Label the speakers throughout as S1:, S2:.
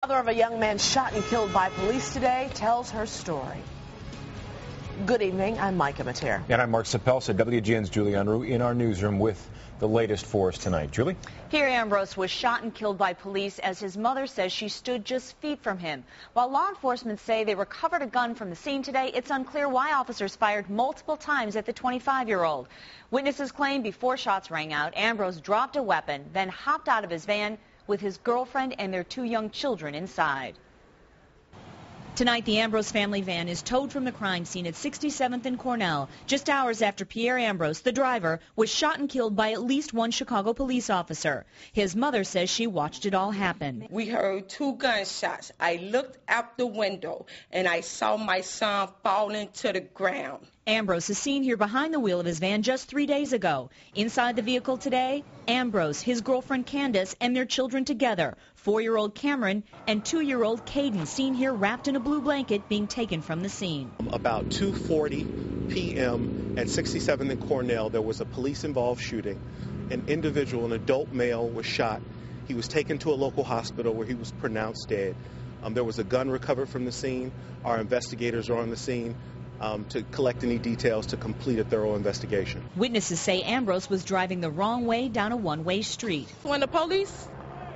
S1: The mother of a young man shot and killed by police today tells her story. Good evening, I'm Micah Mateer.
S2: And I'm Mark Sapelsa, WGN's Julie Unruh in our newsroom with the latest for us tonight. Julie?
S3: Pierre Ambrose was shot and killed by police as his mother says she stood just feet from him. While law enforcement say they recovered a gun from the scene today, it's unclear why officers fired multiple times at the 25-year-old. Witnesses claim before shots rang out, Ambrose dropped a weapon, then hopped out of his van with his girlfriend and their two young children inside. Tonight, the Ambrose family van is towed from the crime scene at 67th and Cornell, just hours after Pierre Ambrose, the driver, was shot and killed by at least one Chicago police officer. His mother says she watched it all happen.
S4: We heard two gunshots. I looked out the window, and I saw my son falling to the ground.
S3: Ambrose is seen here behind the wheel of his van just 3 days ago. Inside the vehicle today, Ambrose, his girlfriend Candace, and their children together, 4-year-old Cameron and 2-year-old Caden, seen here wrapped in a blue blanket being taken from the scene.
S5: About 2:40 p.m. at 67th and Cornell, there was a police-involved shooting. An individual, an adult male, was shot. He was taken to a local hospital where he was pronounced dead. There was a gun recovered from the scene. Our investigators are on the scene to collect any details to complete a thorough investigation.
S3: Witnesses say Ambrose was driving the wrong way down a one-way street.
S6: When the police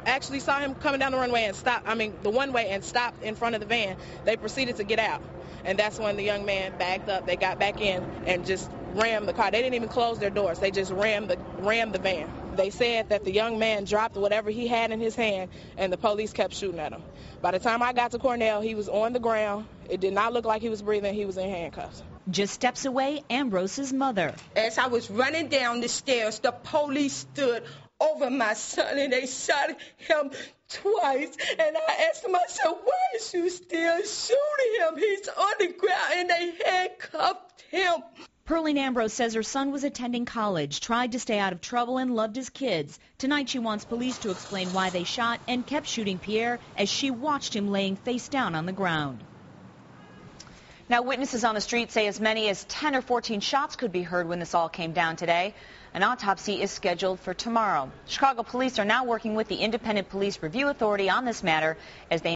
S6: actually saw him coming down the runway and the one-way and stopped in front of the van, they proceeded to get out. And that's when the young man backed up. They got back in and just rammed the car. They didn't even close their doors. They just rammed the van. They said that the young man dropped whatever he had in his hand, and the police kept shooting at him. By the time I got to Cornell, he was on the ground. It did not look like he was breathing. He was in handcuffs.
S3: Just steps away, Ambrose's mother.
S4: As I was running down the stairs, the police stood over my son, and they shot him twice. And I asked them, I said, why is you still shooting him? He's on the ground, and they handcuffed him.
S3: Pearline Ambrose says her son was attending college, tried to stay out of trouble, and loved his kids. Tonight she wants police to explain why they shot and kept shooting Pierre as she watched him laying face down on the ground. Now, witnesses on the street say as many as 10 or 14 shots could be heard when this all came down today. An autopsy is scheduled for tomorrow. Chicago police are now working with the Independent Police Review Authority on this matter as they